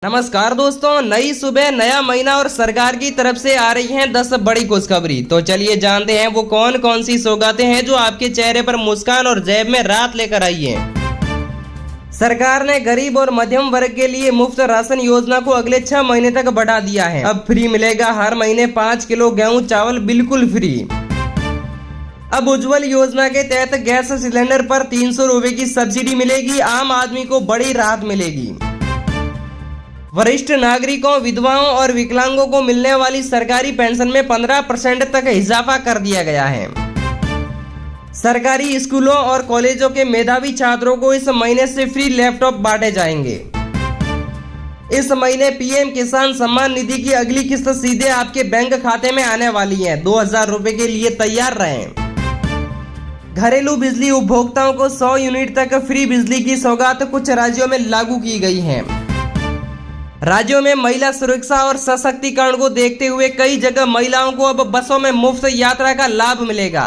नमस्कार दोस्तों, नई सुबह नया महीना और सरकार की तरफ से आ रही हैं 10 बड़ी खुशखबरी। तो चलिए जानते हैं वो कौन कौन सी सौगातें हैं जो आपके चेहरे पर मुस्कान और जेब में राहत लेकर आई हैं। सरकार ने गरीब और मध्यम वर्ग के लिए मुफ्त राशन योजना को अगले 6 महीने तक बढ़ा दिया है। अब फ्री मिलेगा हर महीने 5 किलो गेहूं चावल बिल्कुल फ्री। अब उज्जवल योजना के तहत गैस सिलेंडर पर 300 रुपए की सब्सिडी मिलेगी। आम आदमी को बड़ी राहत मिलेगी। वरिष्ठ नागरिकों, विधवाओं और विकलांगों को मिलने वाली सरकारी पेंशन में 15% तक इजाफा कर दिया गया है। सरकारी स्कूलों और कॉलेजों के मेधावी छात्रों को इस महीने से फ्री लैपटॉप बांटे जाएंगे। इस महीने पीएम किसान सम्मान निधि की अगली किस्त सीधे आपके बैंक खाते में आने वाली है। 2000 रुपए के लिए तैयार रहें। घरेलू बिजली उपभोक्ताओं को 100 यूनिट तक फ्री बिजली की सौगात कुछ राज्यों में लागू की गई है। राज्यों में महिला सुरक्षा और सशक्तिकरण को देखते हुए कई जगह महिलाओं को अब बसों में मुफ्त यात्रा का लाभ मिलेगा।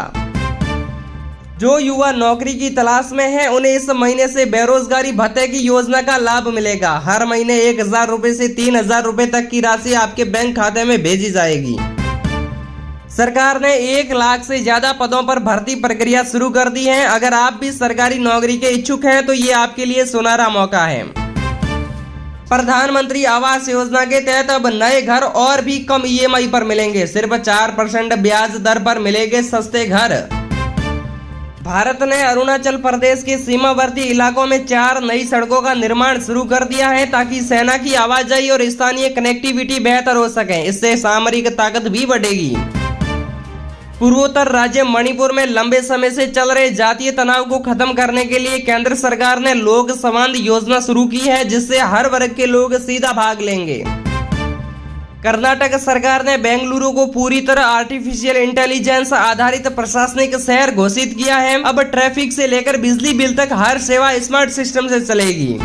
जो युवा नौकरी की तलाश में हैं, उन्हें इस महीने से बेरोजगारी भत्ते की योजना का लाभ मिलेगा। हर महीने 1000 रुपए से 3000 रुपए तक की राशि आपके बैंक खाते में भेजी जाएगी। सरकार ने 1 लाख से ज्यादा पदों पर भर्ती प्रक्रिया शुरू कर दी है। अगर आप भी सरकारी नौकरी के इच्छुक हैं तो ये आपके लिए सुनहरा मौका है। प्रधानमंत्री आवास योजना के तहत अब नए घर और भी कम ईएमआई पर मिलेंगे। सिर्फ 4% ब्याज दर पर मिलेंगे सस्ते घर। भारत ने अरुणाचल प्रदेश के सीमावर्ती इलाकों में 4 नई सड़कों का निर्माण शुरू कर दिया है ताकि सेना की आवाजाही और स्थानीय कनेक्टिविटी बेहतर हो सके। इससे सामरिक ताकत भी बढ़ेगी। पूर्वोत्तर राज्य मणिपुर में लंबे समय से चल रहे जातीय तनाव को खत्म करने के लिए केंद्र सरकार ने लोक संवाद योजना शुरू की है, जिससे हर वर्ग के लोग सीधा भाग लेंगे। कर्नाटक सरकार ने बेंगलुरु को पूरी तरह आर्टिफिशियल इंटेलिजेंस आधारित प्रशासनिक शहर घोषित किया है। अब ट्रैफिक से लेकर बिजली बिल तक हर सेवा स्मार्ट सिस्टम से चलेगी।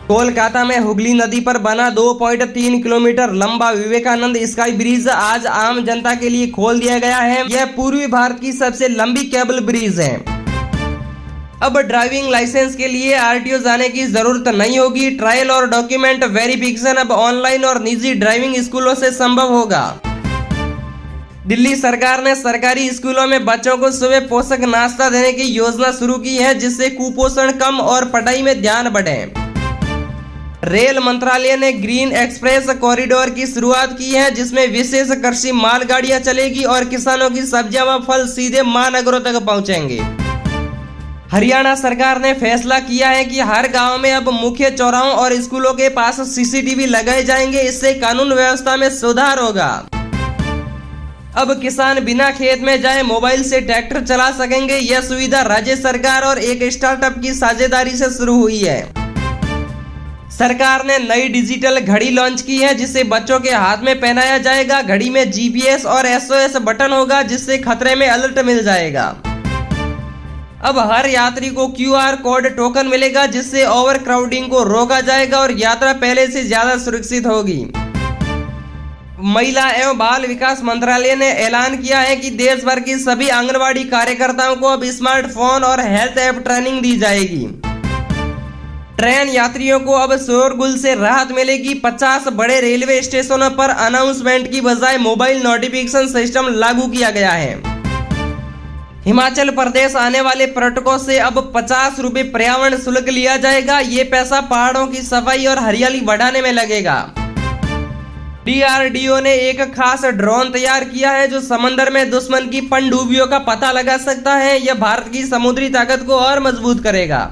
कोलकाता में हुगली नदी पर बना 2.3 किलोमीटर लंबा विवेकानंद स्काई ब्रिज आज आम जनता के लिए खोल दिया गया है। यह पूर्वी भारत की सबसे लंबी केबल ब्रिज है। अब ड्राइविंग लाइसेंस के लिए आरटीओ जाने की जरूरत नहीं होगी। ट्रायल और डॉक्यूमेंट वेरिफिकेशन अब ऑनलाइन और निजी ड्राइविंग स्कूलों से संभव होगा। दिल्ली सरकार ने सरकारी स्कूलों में बच्चों को सुबह पोषक नाश्ता देने की योजना शुरू की है, जिससे कुपोषण कम और पढ़ाई में ध्यान बढ़े। रेल मंत्रालय ने ग्रीन एक्सप्रेस कॉरिडोर की शुरुआत की है, जिसमें विशेष कृषि मालगाड़ियां चलेगी और किसानों की सब्जियां व फल सीधे महानगरों तक पहुंचेंगे। हरियाणा सरकार ने फैसला किया है कि हर गांव में अब मुख्य चौराहों और स्कूलों के पास सीसीटीवी लगाए जाएंगे। इससे कानून व्यवस्था में सुधार होगा। अब किसान बिना खेत में जाए मोबाइल से ट्रैक्टर चला सकेंगे। यह सुविधा राज्य सरकार और एक स्टार्टअप की साझेदारी से शुरू हुई है। सरकार ने नई डिजिटल घड़ी लॉन्च की है, जिसे बच्चों के हाथ में पहनाया जाएगा। घड़ी में जीपीएस और एसओएस बटन होगा, जिससे खतरे में अलर्ट मिल जाएगा। अब हर यात्री को क्यूआर कोड टोकन मिलेगा, जिससे ओवरक्राउडिंग को रोका जाएगा और यात्रा पहले से ज्यादा सुरक्षित होगी। महिला एवं बाल विकास मंत्रालय ने ऐलान किया है कि देश भर की सभी आंगनबाड़ी कार्यकर्ताओं को अब स्मार्टफोन और हेल्थ ऐप ट्रेनिंग दी जाएगी। ट्रेन यात्रियों को अब शोरगुल से राहत मिलेगी। 50 बड़े रेलवे स्टेशनों पर अनाउंसमेंट की बजाय मोबाइल नोटिफिकेशन सिस्टम लागू किया गया है। हिमाचल प्रदेश आने वाले पर्यटकों से अब 50 रुपए पर्यावरण शुल्क लिया जाएगा। ये पैसा पहाड़ों की सफाई और हरियाली बढ़ाने में लगेगा। डीआरडीओ ने एक खास ड्रोन तैयार किया है, जो समंदर में दुश्मन की पनडुब्बियों का पता लगा सकता है। यह भारत की समुद्री ताकत को और मजबूत करेगा।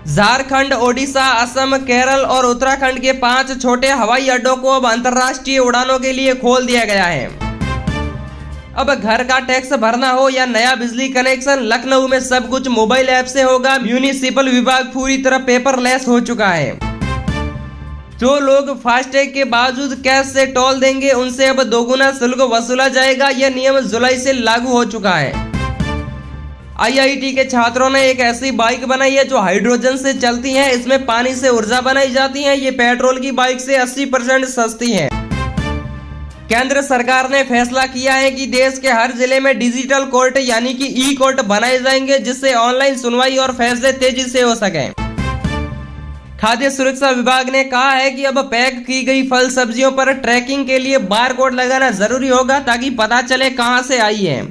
झारखंड, ओडिशा, असम, केरल और उत्तराखंड के 5 छोटे हवाई अड्डों को अब अंतर्राष्ट्रीय उड़ानों के लिए खोल दिया गया है। अब घर का टैक्स भरना हो या नया बिजली कनेक्शन, लखनऊ में सब कुछ मोबाइल ऐप से होगा। म्यूनिसिपल विभाग पूरी तरह पेपरलेस हो चुका है। जो लोग फास्टैग के बावजूद कैश से टोल देंगे, उनसे अब दोगुना शुल्क वसूला जाएगा। यह नियम जुलाई से लागू हो चुका है। आईआईटी के छात्रों ने एक ऐसी बाइक बनाई है जो हाइड्रोजन से चलती है। इसमें पानी से ऊर्जा बनाई जाती है। ये पेट्रोल की बाइक से 80% सस्ती है। केंद्र सरकार ने फैसला किया है कि देश के हर जिले में डिजिटल कोर्ट यानी कि ई कोर्ट बनाए जाएंगे, जिससे ऑनलाइन सुनवाई और फैसले तेजी से हो सके। खाद्य सुरक्षा विभाग ने कहा है कि अब पैक की गई फल सब्जियों पर ट्रैकिंग के लिए बारकोड लगाना जरूरी होगा ताकि पता चले कहां से आई है।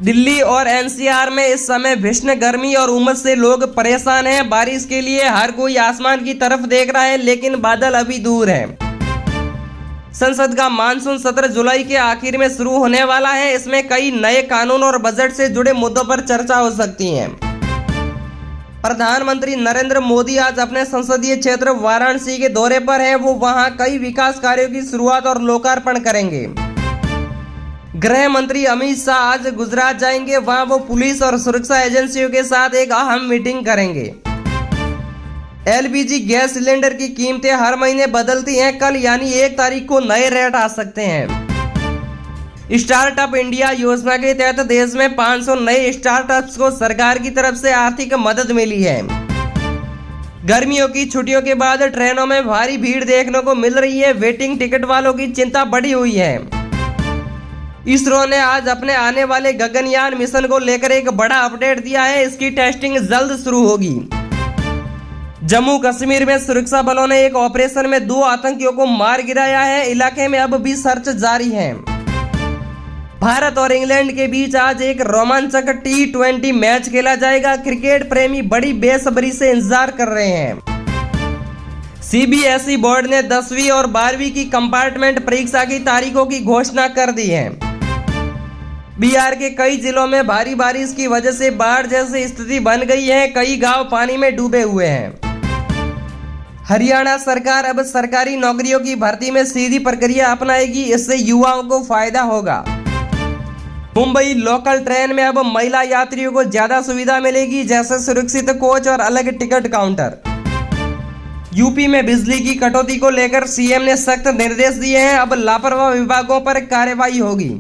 दिल्ली और एनसीआर में इस समय भीषण गर्मी और उमस से लोग परेशान हैं। बारिश के लिए हर कोई आसमान की तरफ देख रहा है, लेकिन बादल अभी दूर है। संसद का मानसून सत्र जुलाई के आखिर में शुरू होने वाला है। इसमें कई नए कानून और बजट से जुड़े मुद्दों पर चर्चा हो सकती है। प्रधानमंत्री नरेंद्र मोदी आज अपने संसदीय क्षेत्र वाराणसी के दौरे पर हैं। वो वहां कई विकास कार्यों की शुरुआत और लोकार्पण करेंगे। गृह मंत्री अमित शाह आज गुजरात जाएंगे। वहां वो पुलिस और सुरक्षा एजेंसियों के साथ एक अहम मीटिंग करेंगे। एलपीजी गैस सिलेंडर की कीमतें हर महीने बदलती हैं। कल यानी 1 तारीख को नए रेट आ सकते हैं। स्टार्टअप इंडिया योजना के तहत देश में 500 नए स्टार्टअप्स को सरकार की तरफ से आर्थिक मदद मिली है। गर्मियों की छुट्टियों के बाद ट्रेनों में भारी भीड़ देखने को मिल रही है। वेटिंग टिकट वालों की चिंता बढ़ी हुई है। इसरो ने आज अपने आने वाले गगनयान मिशन को लेकर एक बड़ा अपडेट दिया है। इसकी टेस्टिंग जल्द शुरू होगी। जम्मू कश्मीर में सुरक्षा बलों ने एक ऑपरेशन में 2 आतंकियों को मार गिराया है। इलाके में अब भी सर्च जारी है। भारत और इंग्लैंड के बीच आज एक रोमांचक T20 मैच खेला जाएगा। क्रिकेट प्रेमी बड़ी बेसब्री से इंतजार कर रहे हैं। सीबीएसई बोर्ड ने 10वीं और 12वीं की कंपार्टमेंट परीक्षा की तारीखों की घोषणा कर दी है। बिहार के कई जिलों में भारी बारिश की वजह से बाढ़ जैसी स्थिति बन गई है। कई गांव पानी में डूबे हुए हैं। हरियाणा सरकार अब सरकारी नौकरियों की भर्ती में सीधी प्रक्रिया अपनाएगी। इससे युवाओं को फायदा होगा। मुंबई लोकल ट्रेन में अब महिला यात्रियों को ज्यादा सुविधा मिलेगी, जैसे सुरक्षित कोच और अलग टिकट काउंटर। यूपी में बिजली की कटौती को लेकर सीएम ने सख्त निर्देश दिए हैं। अब लापरवाह विभागों पर कार्रवाई होगी।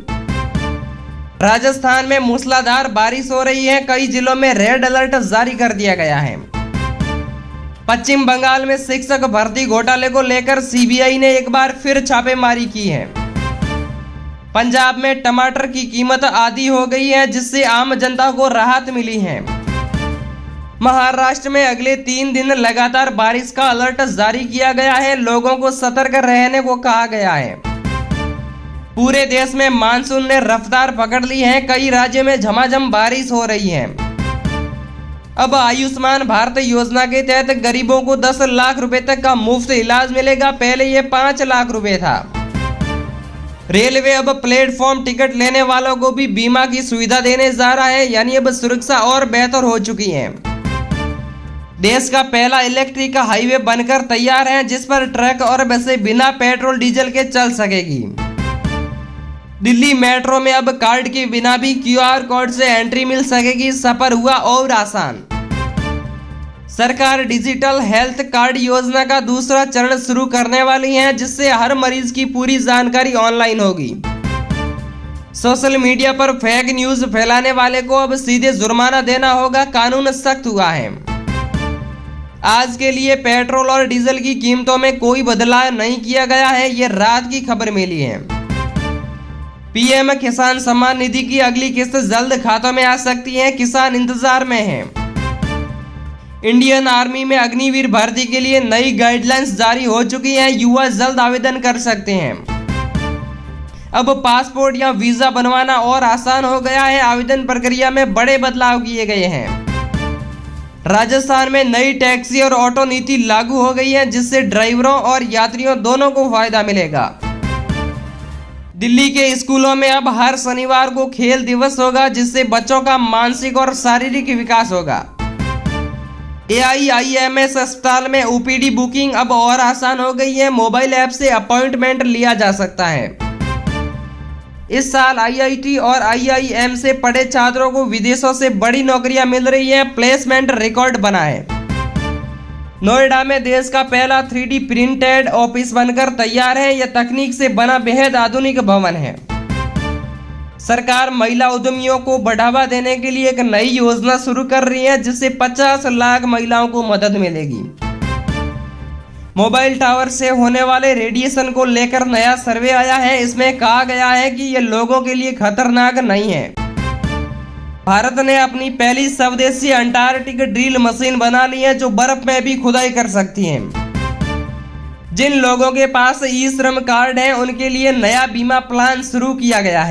राजस्थान में मूसलाधार बारिश हो रही है। कई जिलों में रेड अलर्ट जारी कर दिया गया है। पश्चिम बंगाल में शिक्षक भर्ती घोटाले को लेकर सीबीआई ने एक बार फिर छापेमारी की है। पंजाब में टमाटर की कीमत आधी हो गई है, जिससे आम जनता को राहत मिली है। महाराष्ट्र में अगले 3 दिन लगातार बारिश का अलर्ट जारी किया गया है। लोगों को सतर्क रहने को कहा गया है। पूरे देश में मानसून ने रफ्तार पकड़ ली है। कई राज्यों में झमाझम बारिश हो रही है। अब आयुष्मान भारत योजना के तहत गरीबों को 10 लाख रुपए तक का मुफ्त इलाज मिलेगा। पहले ये 5 लाख रुपए था। रेलवे अब प्लेटफॉर्म टिकट लेने वालों को भी बीमा की सुविधा देने जा रहा है, यानी अब सुरक्षा और बेहतर हो चुकी है। देश का पहला इलेक्ट्रिक हाईवे बनकर तैयार है, जिस पर ट्रक और बसें बिना पेट्रोल डीजल के चल सकेगी। दिल्ली मेट्रो में अब कार्ड के बिना भी QR कोड से एंट्री मिल सकेगी। सफर हुआ और आसान। सरकार डिजिटल हेल्थ कार्ड योजना का दूसरा चरण शुरू करने वाली है, जिससे हर मरीज की पूरी जानकारी ऑनलाइन होगी। सोशल मीडिया पर फेक न्यूज फैलाने वाले को अब सीधे जुर्माना देना होगा। कानून सख्त हुआ है। आज के लिए पेट्रोल और डीजल की कीमतों में कोई बदलाव नहीं किया गया है। ये रात की खबर मिली है। पीएम किसान सम्मान निधि की अगली किस्त जल्द खातों में आ सकती है। किसान इंतजार में हैं। इंडियन आर्मी में अग्निवीर भर्ती के लिए नई गाइडलाइंस जारी हो चुकी हैं। युवा जल्द आवेदन कर सकते हैं। अब पासपोर्ट या वीजा बनवाना और आसान हो गया है। आवेदन प्रक्रिया में बड़े बदलाव किए गए हैं। राजस्थान में नई टैक्सी और ऑटो नीति लागू हो गई है, जिससे ड्राइवरों और यात्रियों दोनों को फायदा मिलेगा। दिल्ली के स्कूलों में अब हर शनिवार को खेल दिवस होगा, जिससे बच्चों का मानसिक और शारीरिक विकास होगा। AIIMS अस्पताल में OPD बुकिंग अब और आसान हो गई है। मोबाइल ऐप से अपॉइंटमेंट लिया जा सकता है। इस साल IIT और IIM से पढ़े छात्रों को विदेशों से बड़ी नौकरियां मिल रही हैं। प्लेसमेंट रिकॉर्ड बना है। नोएडा में देश का पहला 3D प्रिंटेड ऑफिस बनकर तैयार है। यह तकनीक से बना बेहद आधुनिक भवन है। सरकार महिला उद्यमियों को बढ़ावा देने के लिए एक नई योजना शुरू कर रही है, जिससे 50 लाख महिलाओं को मदद मिलेगी। मोबाइल टावर से होने वाले रेडिएशन को लेकर नया सर्वे आया है। इसमें कहा गया है कि ये लोगों के लिए खतरनाक नहीं है। भारत ने अपनी पहली स्वदेशी अंटार्कटिक ड्रिल मशीन बना ली है, जो बर्फ में भी खुदाई कर सकती है। जिन लोगों के पास ई श्रम कार्ड है, उनके लिए नया बीमा प्लान शुरू किया गया है।